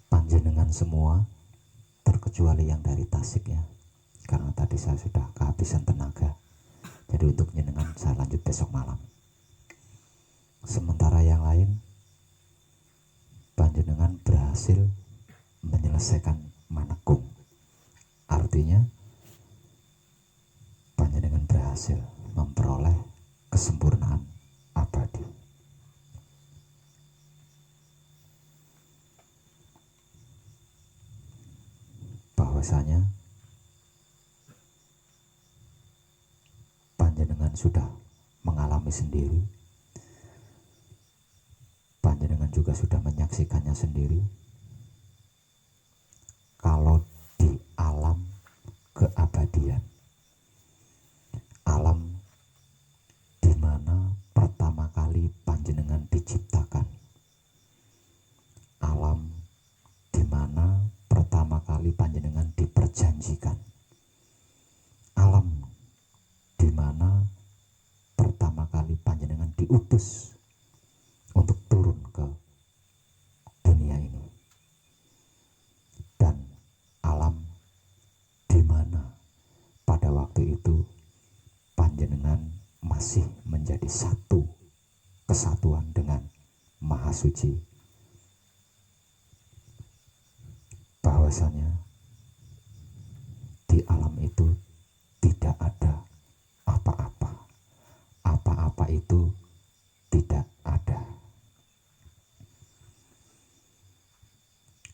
Panjenengan semua, terkecuali yang dari Tasik ya, karena tadi saya sudah kehabisan tenaga, jadi untuk jenengan saya lanjut besok malam. Sementara yang lain, panjenengan berhasil menyelesaikan manekung, artinya panjenengan berhasil memperoleh kesempurnaan abadi. Bahwasanya panjenengan sudah mengalami sendiri, panjenengan juga sudah menyaksikannya sendiri, kalau di alam keabadian, alam di mana pertama kali panjenengan diciptakan, alam di mana pertama kali panjenengan diperjanjikan, alam di mana pertama kali panjenengan diutus untuk turun ke dunia ini, dan alam di mana pada waktu itu panjenengan masih menjadi satu kesatuan dengan Maha Suci. Bahwasanya di alam itu tidak ada apa-apa, apa-apa itu tidak ada.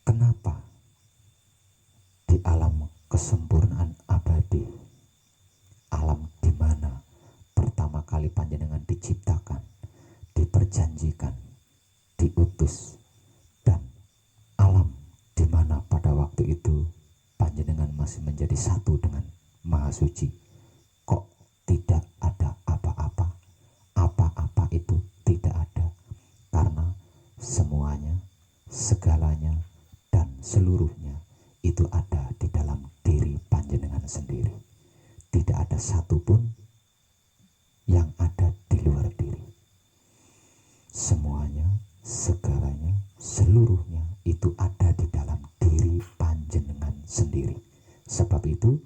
Kenapa di alam kesempurnaan abadi, alam di mana pertama kali panjenengan diciptakan, diperjanjikan, diutus, dan alam di mana pada waktu itu panjenengan masih menjadi satu dengan Maha Suci, kok tidak ada apa-apa? Apa-apa itu tidak ada, karena semuanya, segalanya, dan seluruhnya itu ada di dalam diri panjenengan sendiri. Tidak ada satupun yang ada di luar diri. Semuanya, segalanya, seluruhnya itu ada di dalam diri panjenengan sendiri. Sebab itu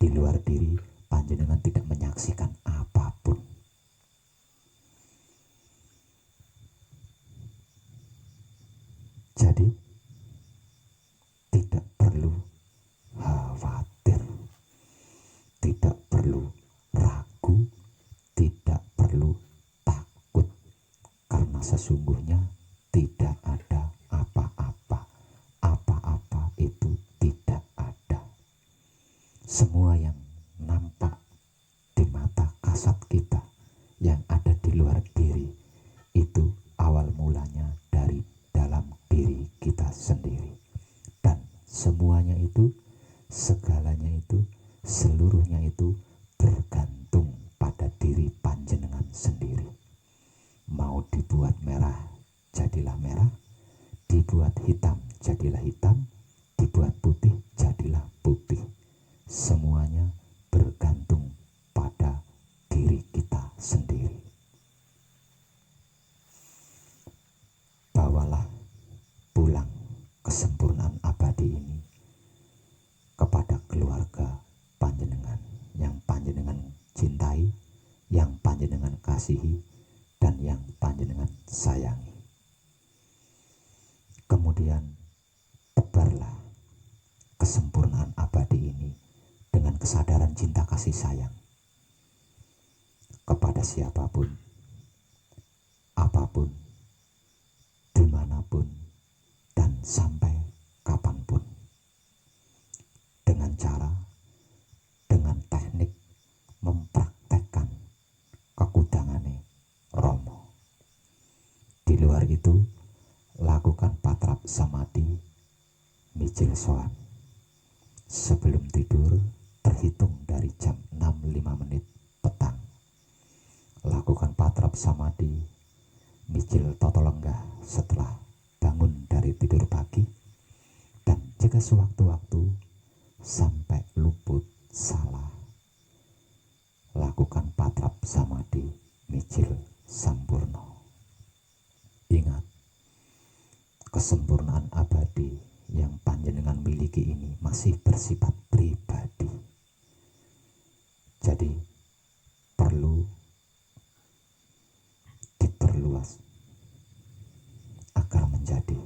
di luar diri panjenengan tidak menyaksikan apapun. Jadi tidak perlu khawatir, tidak perlu ragu, tidak perlu takut, karena sesungguhnya tidak ada apa-apa. Apa-apa itu tidak ada. Semua yang nampak di mata kasat kita, yang ada di luar diri, itu awal mulanya dari dalam diri kita sendiri. Dan semuanya itu, segalanya itu, seluruhnya itu bergantung pada diri panjenengan sendiri. Mau dibuat dibuat merah jadilah merah, dibuat hitam jadilah hitam, dibuat putih jadilah putih. Semuanya bergantung pada diri kita sendiri. Bawalah pulang kesempurnaan abadi ini kepada keluarga panjenengan yang panjenengan cintai, yang panjenengan kasihi, dan yang panjenengan sayangi. Kemudian tebarlah kesempurnaan abadi ini dengan kesadaran cinta kasih sayang kepada siapapun, apapun, dimanapun, dan sampai kapanpun, dengan cara, dengan teknik mempraktekkan kekudangane Romo. Di luar itu, lakukan patrap samadhi mijil sowan. Sebelum tidur, terhitung dari jam 6:05 petang. Lakukan patrap samadhi mijil toto lenggah setelah bangun dari tidur pagi. Dan jika sewaktu-waktu sampai luput salah, lakukan patrap samadhi mijil sampurno. Ingat, kesempurnaan abadi yang panjenengan miliki ini masih bersifat pribadi. Jadi perlu diperluas agar menjadi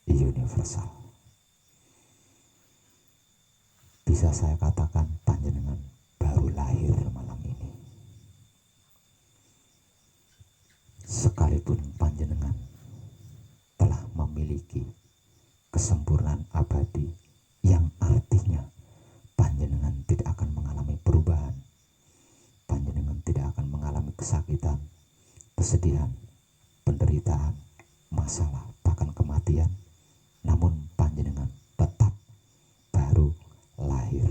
universal. Bisa saya katakan panjenengan baru lahir malam ini. Sekalipun panjenengan telah memiliki kesempurnaan abadi yang artinya panjenengan tidak akan mengalami perubahan, panjenengan tidak akan mengalami kesakitan, kesedihan, penderitaan, masalah, bahkan kematian, namun panjenengan tetap baru lahir.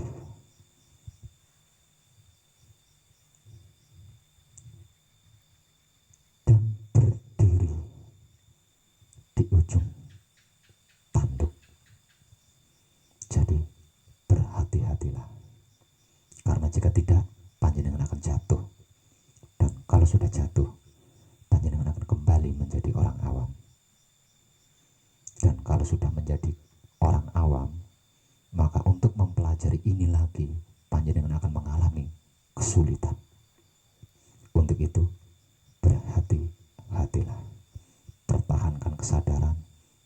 Dan berdiri di ujung tanduk. Jadi berhati-hatilah, karena jika tidak, panjenengan akan jatuh. Dan kalau sudah jatuh, panjenengan akan kembali menjadi orang awam. Dan kalau sudah menjadi orang awam, maka untuk mempelajari ini lagi, panjenengan akan mengalami kesulitan. Untuk itu, berhati-hatilah, pertahankan kesadaran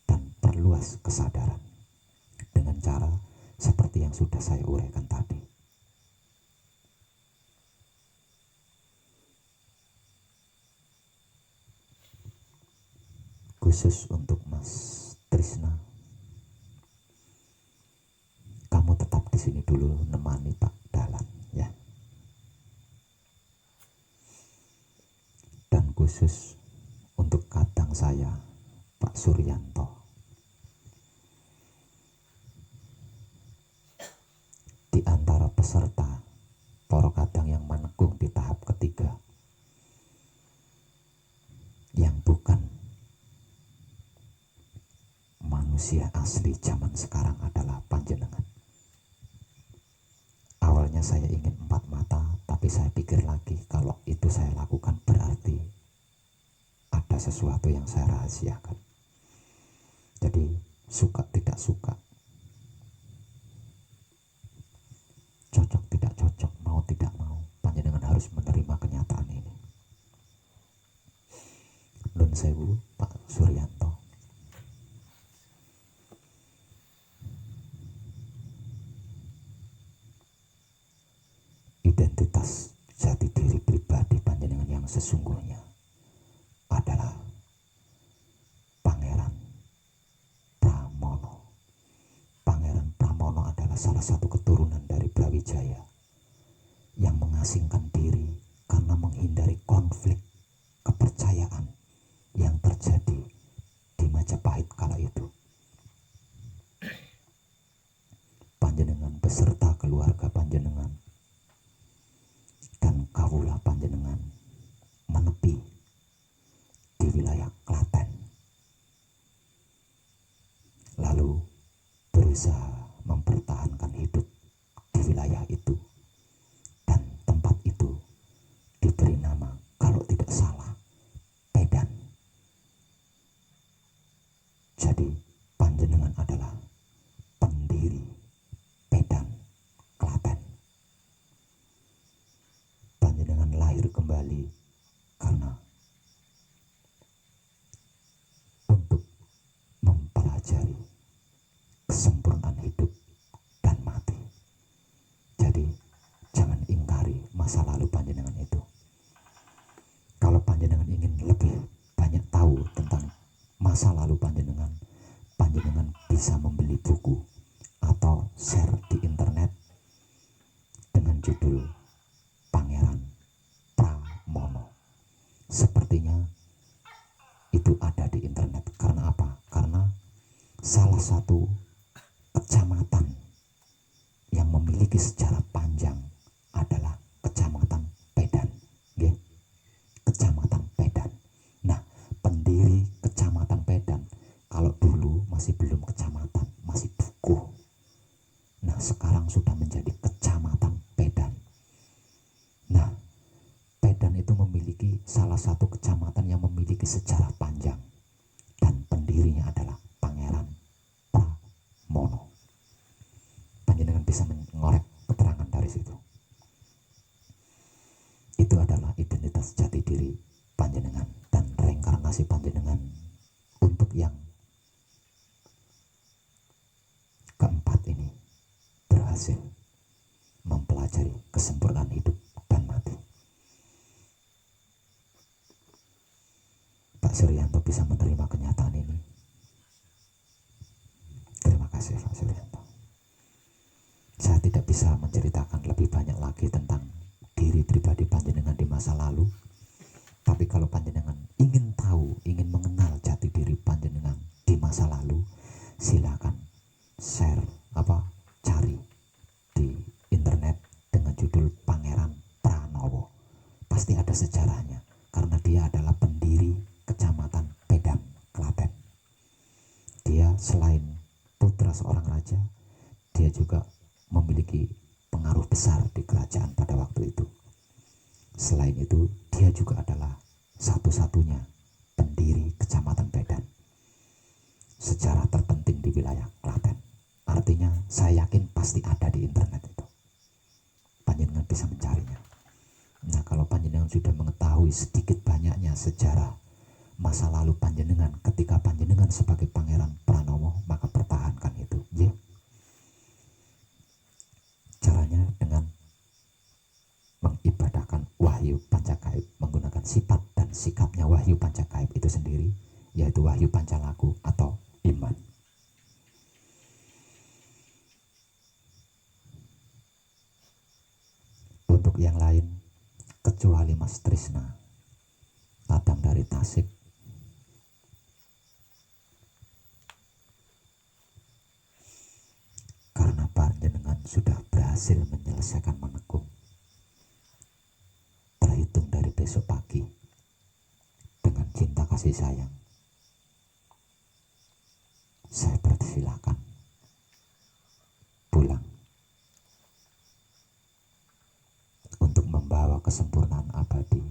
dan perluas kesadaran dengan cara seperti yang sudah saya uraikan tadi. Khusus untuk Mas Trisna, kamu tetap di sini dulu nemani Pak Dalan ya. Dan khusus untuk kadang saya Pak Suryanto, di antara peserta Poro Kadang yang menekung di tahap ketiga, yang bukan manusia asli zaman sekarang adalah panjenengan. Awalnya saya ingin 4 mata, tapi saya pikir lagi kalau itu saya lakukan berarti ada sesuatu yang saya rahasiakan. Jadi suka tidak suka, cocok tidak cocok, mau tidak mau, panjenengan harus menerima kenyataan ini. Nun sewu Pak Suryanto. Identitas jati diri pribadi panjenengan yang sesungguhnya adalah Pangeran Pramono. Pangeran Pramono adalah salah satu keturunan dari Brawijaya yang mengasingkan diri karena menghindari konflik kepercayaan yang terjadi di Majapahit kala itu. Panjenengan beserta keluarga panjenengan dan kawula panjenengan menepi di wilayah Klaten Jadi panjenengan adalah pendiri Pedan, Klaten. Panjenengan lahir kembali karena untuk mempelajari kesempurnaan hidup dan mati. Jadi jangan ingkari masa lalu panjenengan itu. Kalau panjenengan ingin lebih banyak tahu tentang masa lalu panjenengan, panjenengan bisa membeli buku atau share di internet dengan judul Pangeran Pramono. Sepertinya itu ada di internet. Karena apa? Karena salah satu kecamatan yang memiliki sejarah panjang adalah Kecamatan Pedan. Okay? Kecamatan Pedan. Nah, pendiri Kecamatan Pedan, kalau dulu masih belum kecamatan, masih dukuh. Nah, sekarang sudah menjadi Kecamatan Pedan. Nah, Pedan itu memiliki salah satu kecamatan yang memiliki sejarah panjang, dan pendirinya adalah Pangeran Pramono. Panjenengan bisa mengorek keterangan dari situ. Itu adalah identitas jati diri panjenengan dan reinkarnasi panjenengan untuk yang keempat ini berhasil mempelajari kesempurnaan hidup dan mati. Pak Suryanto bisa menerima kenyataan ini. Terima kasih Pak Suryanto. Saya tidak bisa menceritakan lebih banyak lagi tentang diri pribadi panjenengan di masa lalu. Tapi kalau panjenengan ingin tahu, ingin mengenal jati diri panjenengan di masa lalu, silakan share cari di internet dengan judul Pangeran Pranowo. Pasti ada sejarahnya karena dia adalah pendiri Kecamatan Pedan, Klaten. Dia selain putra seorang raja, dia juga memiliki pengaruh besar di kerajaan pada waktu itu. Selain itu, dia juga adalah satu-satunya pendiri Kecamatan Pedan, sejarah terpenting di wilayah Klaten. Artinya saya yakin pasti ada di internet itu. Panjenengan bisa mencarinya. Nah, kalau panjenengan sudah mengetahui sedikit banyaknya sejarah masa lalu panjenengan ketika panjenengan sebagai Pangeran Pranowo, maka pertahankan itu. Ya. Caranya dengan mengibadahkan wahyu pancakaib, menggunakan sifat dan sikapnya wahyu pancakaib itu sendiri, yaitu wahyu pancalaku atau iman. Untuk yang lain, kecuali Mas Trisna datang dari Tasik, karena panjenengan sudah berhasil menyelesaikan menekung, terhitung dari besok pagi dengan cinta kasih sayang, saya persilakan pulang untuk membawa kesempurnaan abadi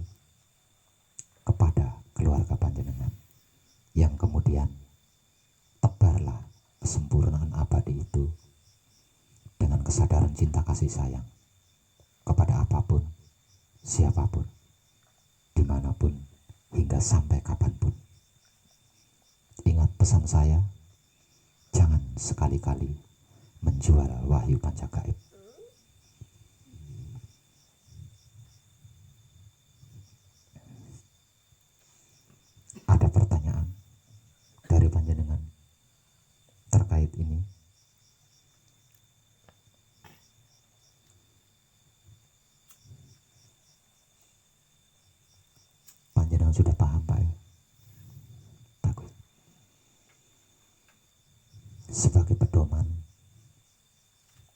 kepada keluarga panjenengan, yang kemudian tebarlah kesempurnaan abadi itu dengan kesadaran cinta kasih sayang kepada apapun, siapapun, dimanapun, hingga sampai kapanpun. Ingat pesan saya, jangan sekali-kali menjual wahyu pancagaib. Ada pertanyaan dari panjenengan terkait ini? Panjenengan sudah paham, Pak? Ya? Bagus. Sebagai pedoman,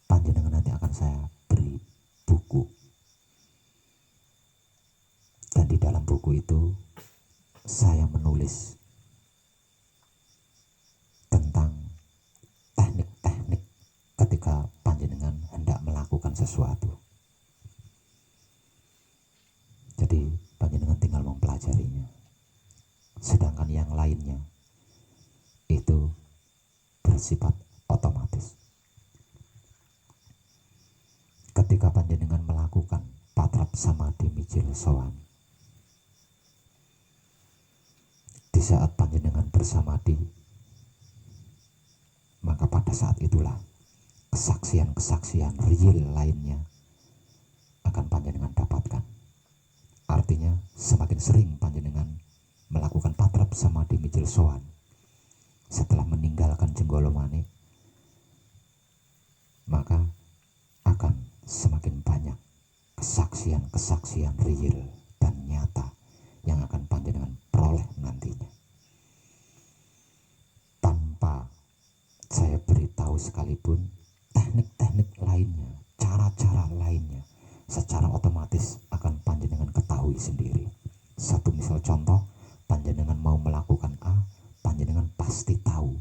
panjenengan nanti akan saya beri buku. Dan di dalam buku itu saya menulis tentang teknik-teknik ketika panjenengan hendak melakukan sesuatu. Jadi panjenengan tinggal mempelajarinya. Sedangkan yang lainnya itu bersifat otomatis. Ketika panjenengan melakukan patrap samadhi mijil sowan, di saat panjenengan bersamadhi, maka pada saat itulah kesaksian-kesaksian real lainnya akan panjenengan dapatkan. Artinya semakin sering panjenengan melakukan patrap samadhi mijil sowan setelah meninggalkan jenggolo manik, maka akan semakin banyak kesaksian-kesaksian real dan nyata yang akan panjenengan peroleh nantinya. Tanpa saya beritahu sekalipun, teknik-teknik lainnya, cara-cara lainnya secara otomatis akan panjenengan ketahui sendiri. Satu misal contoh, panjenengan mau melakukan A, panjenengan pasti tahu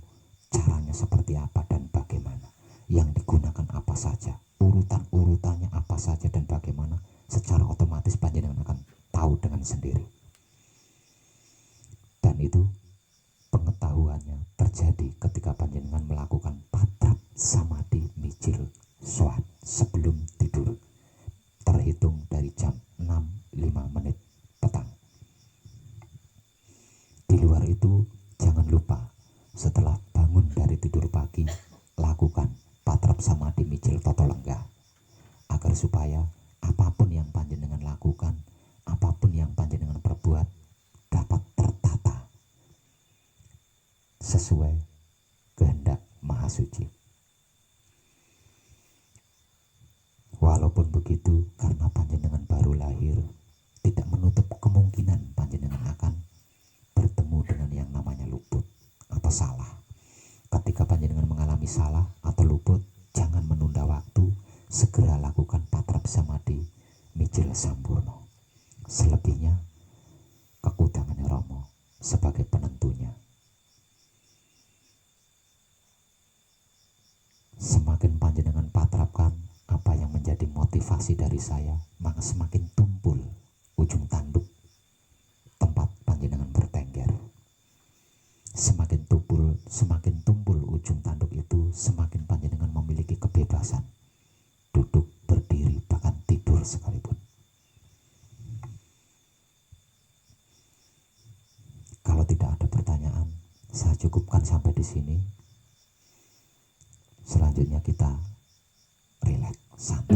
caranya seperti apa dan bagaimana, yang digunakan apa saja, urutan-urutannya apa saja dan bagaimana, secara otomatis panjenengan akan tahu dengan sendiri. Dan itu pengetahuannya terjadi ketika panjenengan melakukan patrap samadhi mijil sowan sebelum tidur, terhitung dari jam 6.05 petang. Di luar itu, jangan lupa setelah bangun dari tidur pagi, lakukan patrap samadhi mijil toto lenggah, agar supaya apapun yang panjenengan lakukan, apapun yang panjenengan perbuat dapat tertata sesuai kehendak Maha Suci. Walaupun begitu, karena panjenengan baru lahir, tidak menutup kemungkinan panjenengan akan bertemu dengan yang namanya luput atau salah. Ketika panjenengan mengalami salah atau luput, jangan menunda waktu, segera lakukan patrap samadhi mijil sampurno. Selebihnya, kekudangannya Romo sebagai penentunya. Semakin panjenengan patrapkan apa yang menjadi motivasi dari saya, maka semakin tumpul ujung tanduk tempat panjenengan bertengger. Semakin tumpul ujung tanduk itu, semakin panjenengan memiliki kebebasan duduk, berdiri, bahkan tidur sekalipun. Kalau tidak ada pertanyaan, saya cukupkan sampai di sini. Selanjutnya kita rileks, santai.